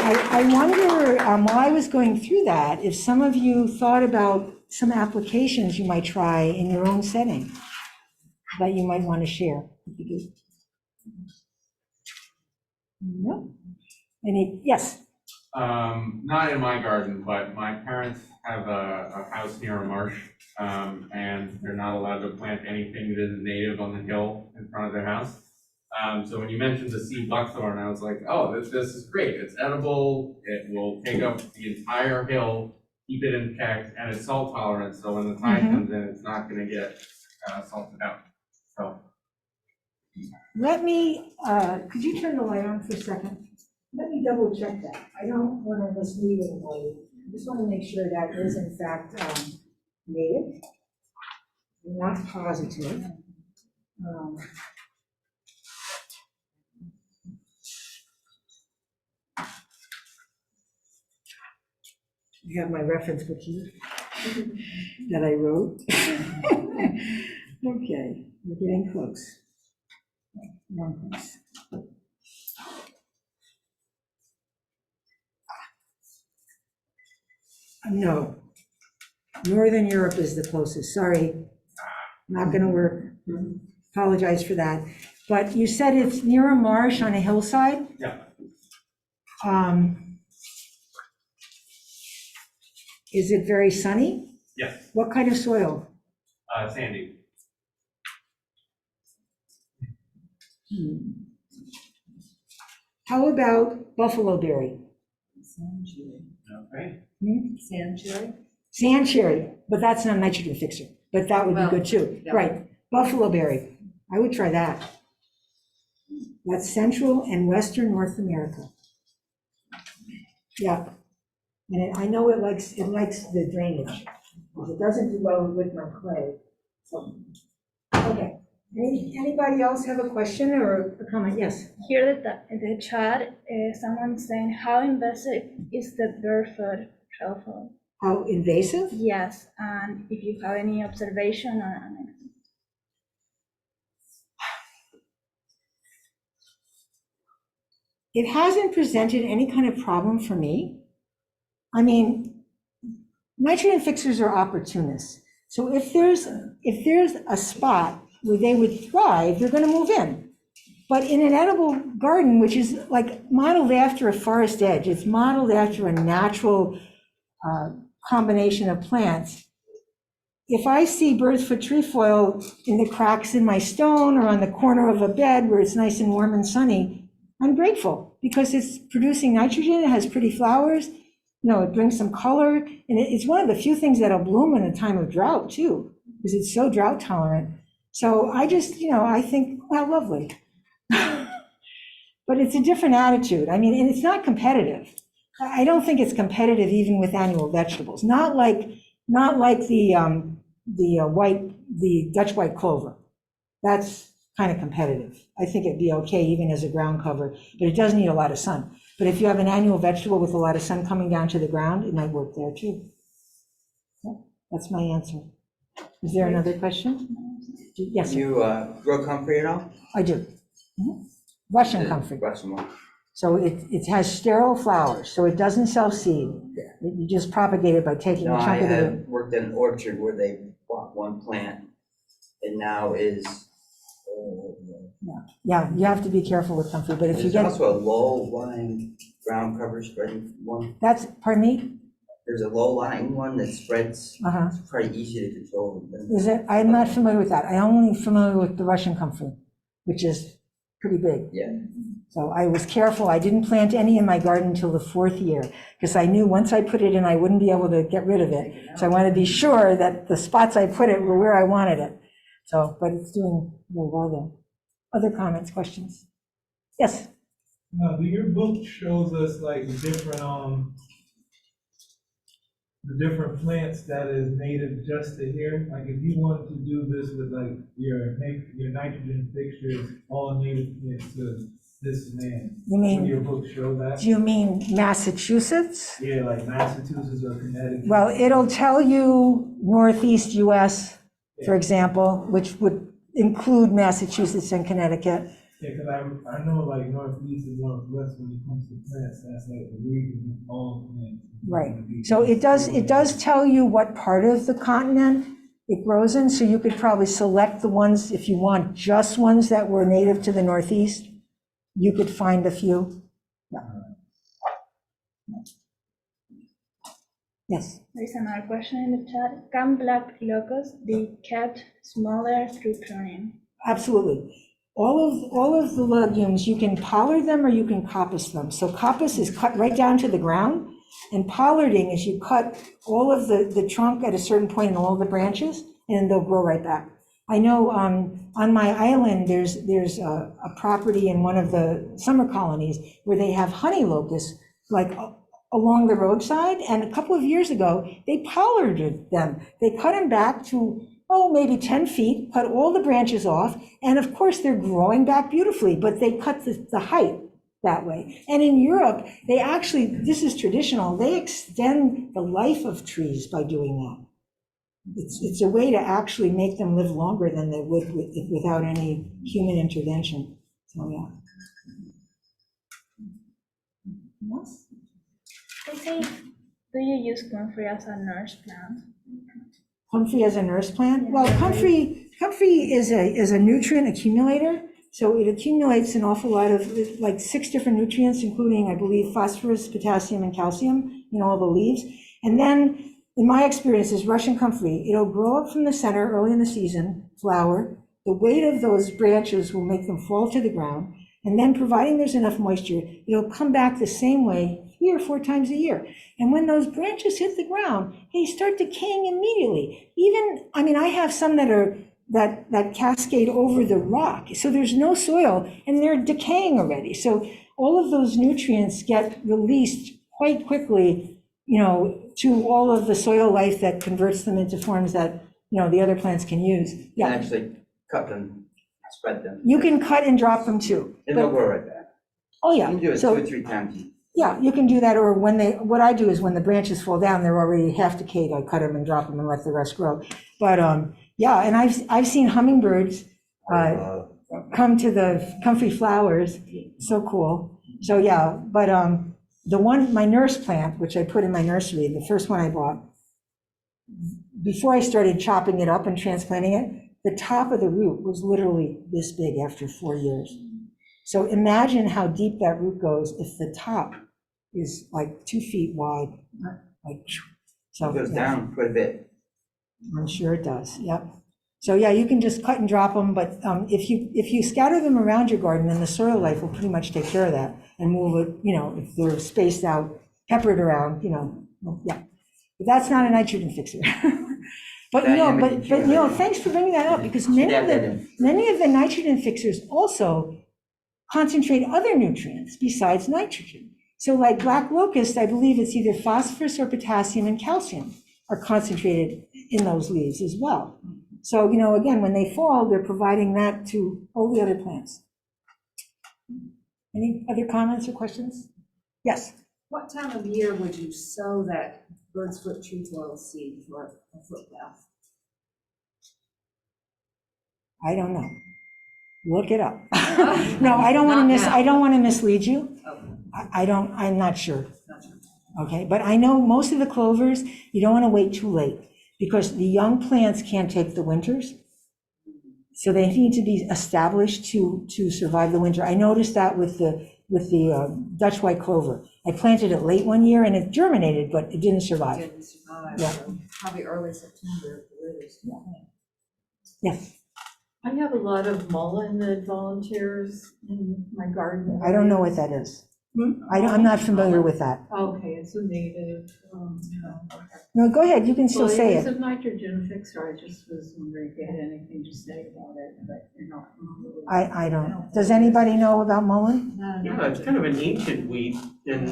I wonder, while I was going through that, if some of you thought about some applications you might try in your own setting that you might want to share. No? Yes? Not in my garden, but my parents have a house near a marsh, and they're not allowed to plant anything that isn't native on the hill in front of their house. So when you mentioned the seed buckthorn, I was like, oh, this is great. It's edible. It will take up the entire hill, keep it intact, and it's salt tolerant. So when the tide comes in, it's not going to get salted out. So. Let me, could you turn the light on for a second? Let me double check that. I don't want to mislead anybody. I just want to make sure that is in fact native. I'm not positive. I have my reference book here that I wrote. Okay, we're getting close. Wrong place. No, Northern Europe is the closest. Sorry, not going to work. Apologize for that. But you said it's near a marsh on a hillside? Yeah. Is it very sunny? Yes. What kind of soil? Sandy. How about buffalo berry? Okay. Sand cherry? Sand cherry, but that's not a nitrogen fixer, but that would be Well, good too. yeah. Right, buffalo berry, I would try that. That's Central and Western North America. Yeah, and I know it likes the drainage. It doesn't do well with my clay. So, okay, anybody else have a question or a comment? Yes. Here in the chat, someone's saying, how invasive is the barefoot truffle? How invasive? Yes, and if you have any observation on it. It hasn't presented any kind of problem for me. I mean, nitrogen fixers are opportunists. So if there's a spot where they would thrive, they're going to move in. But in an edible garden, which is like modeled after a forest edge, it's modeled after a natural combination of plants. If I see bird's foot trefoil in the cracks in my stone or on the corner of a bed where it's nice and warm and sunny, I'm grateful because it's producing nitrogen, it has pretty flowers, it brings some color, and it's one of the few things that'll bloom in a time of drought too, because it's so drought tolerant. So I just, I think, well, lovely. But it's a different attitude. I mean, and it's not competitive. I don't think it's competitive even with annual vegetables. Not like the Dutch white clover. That's kind of competitive. I think it'd be okay even as a ground cover, but it does need a lot of sun. But if you have an annual vegetable with a lot of sun coming down to the ground, it might work there too. So that's my answer. Is there another question? Yes, sir. You grow comfrey at all? I do. Russian comfrey. Russian one. So it has sterile flowers, so it doesn't self-seed. You just propagate it by taking No, a I chunk of the. had worked in an orchard where they bought one plant and now is. Yeah, you have to be careful with comfrey, but if you There's get. also a low-lying ground cover spreading one. Pardon me? there's a low-lying one that spreads, Uh-huh. it's pretty easy to control. Is it? I'm not familiar with that. I'm only familiar with the Russian comfrey, which is pretty big. Yeah. So I was careful. I didn't plant any in my garden until the 4th year because I knew once I put it in, I wouldn't be able to get rid of it. So I wanted to be sure that the spots I put it were where I wanted it. So, but it's doing really well there. Other comments, questions? Yes. Your book shows us like the different plants that is native just to here. Like if you wanted to do this with like your nitrogen fixtures, all native plants to this land. You mean- Would your book show that? Do you mean Massachusetts? Yeah, like Massachusetts or Connecticut. Well, it'll tell you Northeast US, for example, which would include Massachusetts and Connecticut. Yeah, because I know like Northeast and Northwest when it comes to plants, that's like the region of all plants. Right. So it does tell you what part of the continent it grows in. So you could probably select the ones, if you want just ones that were native to the Northeast, you could find a few. Yeah. Yes. There is another question in the chat. Can black locusts be kept smaller through pruning? Absolutely. All of the legumes, you can pollard them or you can coppice them. So coppice is cut right down to the ground, and pollarding is you cut all of the trunk at a certain point in all the branches, and they'll grow right back. I know on my island, there's a property in one of the summer colonies where they have honey locusts, like along the roadside, and a couple of years ago, they pollarded them. They cut them back to maybe 10 feet, cut all the branches off, and of course they're growing back beautifully, but they cut the height that way. And in Europe, they actually, this is traditional, they extend the life of trees by doing that. It's a way to actually make them live longer than they would without any human intervention. So, yeah. Yes? I think, do you use comfrey as a nurse plant? Comfrey as a nurse plant? Well, comfrey is a nutrient accumulator. So it accumulates an awful lot of, like 6 different nutrients, including, I believe, phosphorus, potassium, and calcium in all the leaves. And then, in my experience, is Russian comfrey. It'll grow up from the center early in the season, flower. The weight of those branches will make them fall to the ground. And then, providing there's enough moisture, it'll come back the same way 3 or 4 times a year. And when those branches hit the ground, they start decaying immediately. I have some that cascade over the rock. So there's no soil and they're decaying already. So all of those nutrients get released quite quickly, to all of the soil life that converts them into forms that, the other plants can use. You Yeah, can actually cut them, spread them. you can cut and drop them too. And they'll grow right back. Oh, You yeah. can do it So 2 or 3 times. yeah, you can do that, or what I do is when the branches fall down, they're already half decayed, I cut them and drop them and let the rest grow. But, yeah, and I've seen hummingbirds come to the comfrey flowers, so cool. So, yeah, but my nurse plant, which I put in my nursery, the first one I bought, before I started chopping it up and transplanting it, the top of the root was literally this big after 4 years. So imagine how deep that root goes if the top is like 2 feet wide. So It goes yeah, down quite a bit. I'm sure it does. Yep. So yeah, you can just cut and drop them, but if you scatter them around your garden, then the soil life will pretty much take care of that and move it. If they're spaced out, peppered around. Yeah. But that's not a nitrogen fixer. But thanks for bringing that up, because many of the nitrogen fixers also concentrate other nutrients besides nitrogen. So like black locust, I believe it's either phosphorus or potassium and calcium are concentrated in those leaves as well. So, again, when they fall, they're providing that to all the other plants. Any other comments or questions? Yes. What time of year would you sow that bird's foot trefoil seed for a footpath? I don't know. Look it up. No, I don't want to mislead you. Okay. I'm not sure. Not sure. Okay, but I know most of the clovers, you don't want to wait too late because the young plants can't take the winters. So they need to be established to survive the winter. I noticed that with the with the Dutch white clover. I planted it late one year and it germinated, but it didn't survive. Didn't survive, Yeah. so probably early September. Yes, I have a lot of mullein that volunteers in my garden. I don't know what that is. I'm not familiar with that. Okay, it's a native, No, go ahead, you can still well, say it's it. a nitrogen fixer, I just was wondering if you had anything to say about it, but you're not. I don't. Does anybody know about mullein? Yeah, it's kind of an ancient weed, and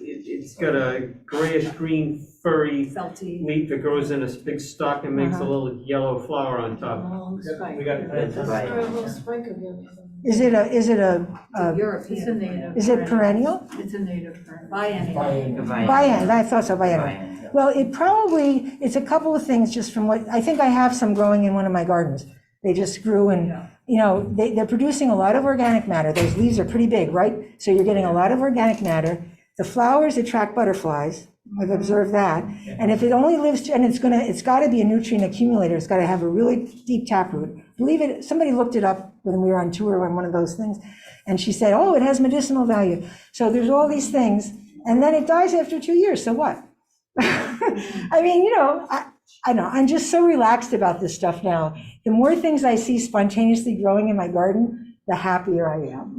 it's got a grayish-green furry Felty. leaf that grows in a big stalk and makes a Uh-huh. little yellow flower on top. Long spike. We got It's right. Or a little spike of it. Is it a, It's a It's a European. native. is it perennial? It's a native plant. Biennial. Biennial, I thought so, biennial. Well, it's a couple of things just from what, I think I have some growing in one of my gardens. They just grew and, they're producing a lot of organic matter. Those leaves are pretty big, right? So you're getting a lot of organic matter. The flowers attract butterflies. I've observed that. And if it only lives, and it's gotta be a nutrient accumulator. It's gotta have a really deep taproot. Believe it, somebody looked it up when we were on tour on one of those things. And she said, oh, it has medicinal value. So there's all these things. And then it dies after 2 years, so what? I mean, I know, I'm just so relaxed about this stuff now. The more things I see spontaneously growing in my garden, the happier I am,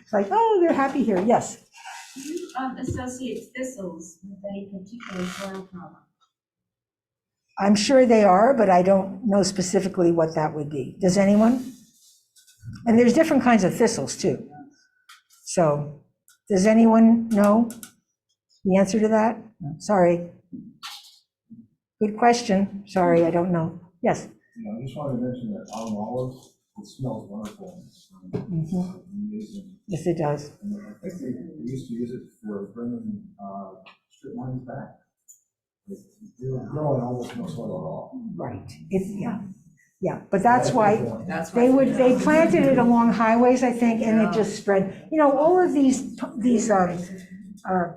It's like, oh, they're happy here, yes. Do you associate thistles with any particular soil problem? I'm sure they are, but I don't know specifically what that would be. Does anyone? And there's different kinds of thistles too. So, does anyone know the answer to that? Sorry. Good question. Sorry, I don't know. Yes? I just wanted to mention that autumn olives, it smells wonderful. Amazing. Yes, it does. And I think they used to use it for bringing strip mines back. They were growing almost no soil at all. Right. Yeah, but that's why That's they planted it along highways, I think, and it just spread. All of these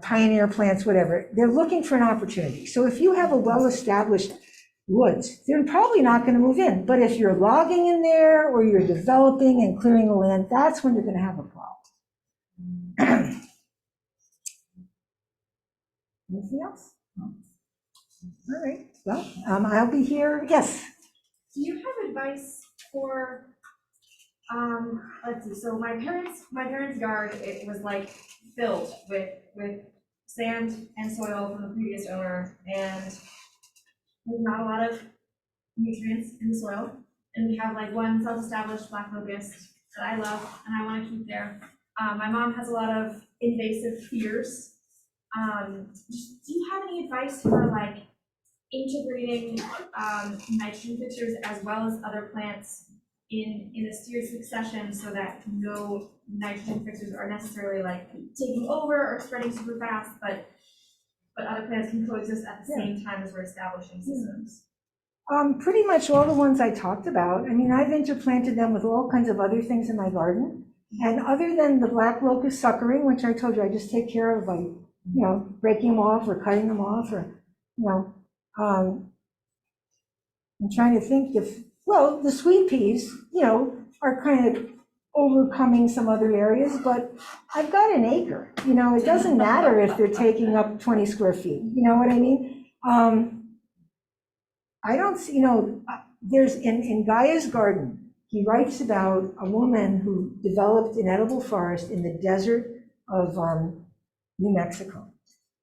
pioneer plants, whatever, they're looking for an opportunity. So if you have a well-established woods, they're probably not going to move in. But if you're logging in there or you're developing and clearing the land, that's when you're going to have a problem. Anything else? All right, well, I'll be here, yes. Do you have advice for, let's see, so my parents' yard, it was like filled with sand and soil from the previous owner, and there's not a lot of nutrients in the soil. And we have like one self-established black locust that I love and I want to keep there. My mom has a lot of invasive fears. Do you have any advice for like integrating nitrogen fixers as well as other plants in a steered succession so that no nitrogen fixers are necessarily like taking over or spreading super fast, but other plants can coexist at the same time as we're establishing systems? Pretty much all the ones I talked about. I mean, I've interplanted them with all kinds of other things in my garden. And other than the black locust suckering, which I told you I just take care of by, breaking them off or cutting them off or, I'm trying to think the sweet peas, are kind of overcoming some other areas, but I've got an acre, it doesn't matter if they're taking up 20 square feet, you know what I mean? I don't see, there's in Gaia's garden, he writes about a woman who developed an edible forest in the desert of New Mexico.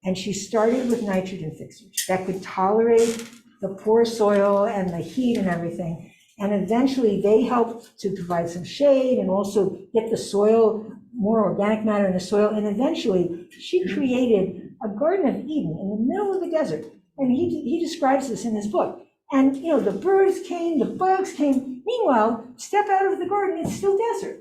And she started with nitrogen fixers that could tolerate the poor soil and the heat and everything. And eventually they helped to provide some shade and also get the soil, more organic matter in the soil. And eventually she created a Garden of Eden in the middle of the desert. And he describes this in his book. And the birds came, the bugs came. Meanwhile, step out of the garden, it's still desert.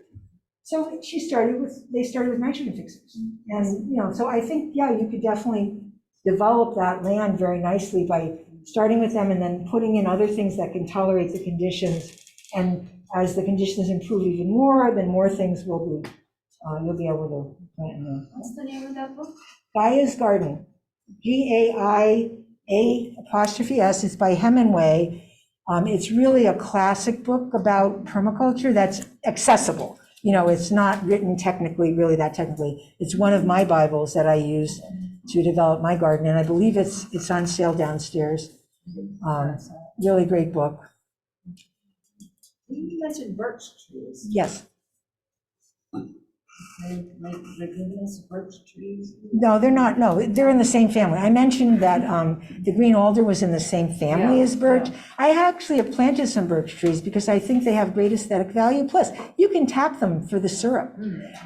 So they started with nitrogen fixers. And, so I think, you could definitely develop that land very nicely by starting with them and then putting in other things that can tolerate the conditions. And as the conditions improve even more, then more things will be, you'll be able to plant in there. What's the name of that book? Gaia's Garden, Gaia''. It's by Hemingway. It's really a classic book about permaculture that's accessible. it's not written technically, really that technically. It's one of my Bibles that I use to develop my garden, and I believe it's on sale downstairs. Really great book. You mentioned birch trees. Yes. They're giving us birch trees. No, they're not. No, they're in the same family. I mentioned that the green alder was in the same family as birch. I actually have planted some birch trees because I think they have great aesthetic value. Plus, you can tap them for the syrup.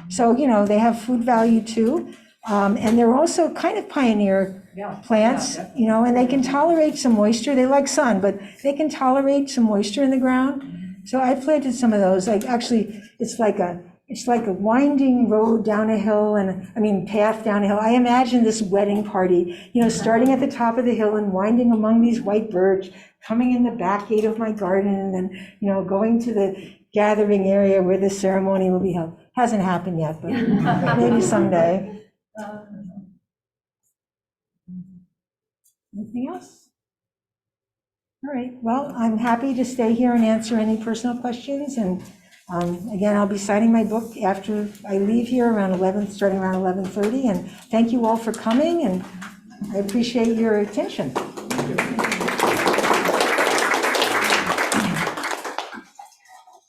So, they have food value too. And they're also kind of pioneer plants, and they can tolerate some moisture. They like sun, but they can tolerate some moisture in the ground. So I planted some of those. Like, actually, it's like a winding road down a hill path down a hill. I imagine this wedding party, starting at the top of the hill and winding among these white birch, coming in the back gate of my garden, and then, going to the gathering area where the ceremony will be held. Hasn't happened yet, but maybe someday. Anything else? All right, well, I'm happy to stay here and answer any personal questions, and again, I'll be signing my book after I leave here starting around 11:30, and thank you all for coming, and I appreciate your attention.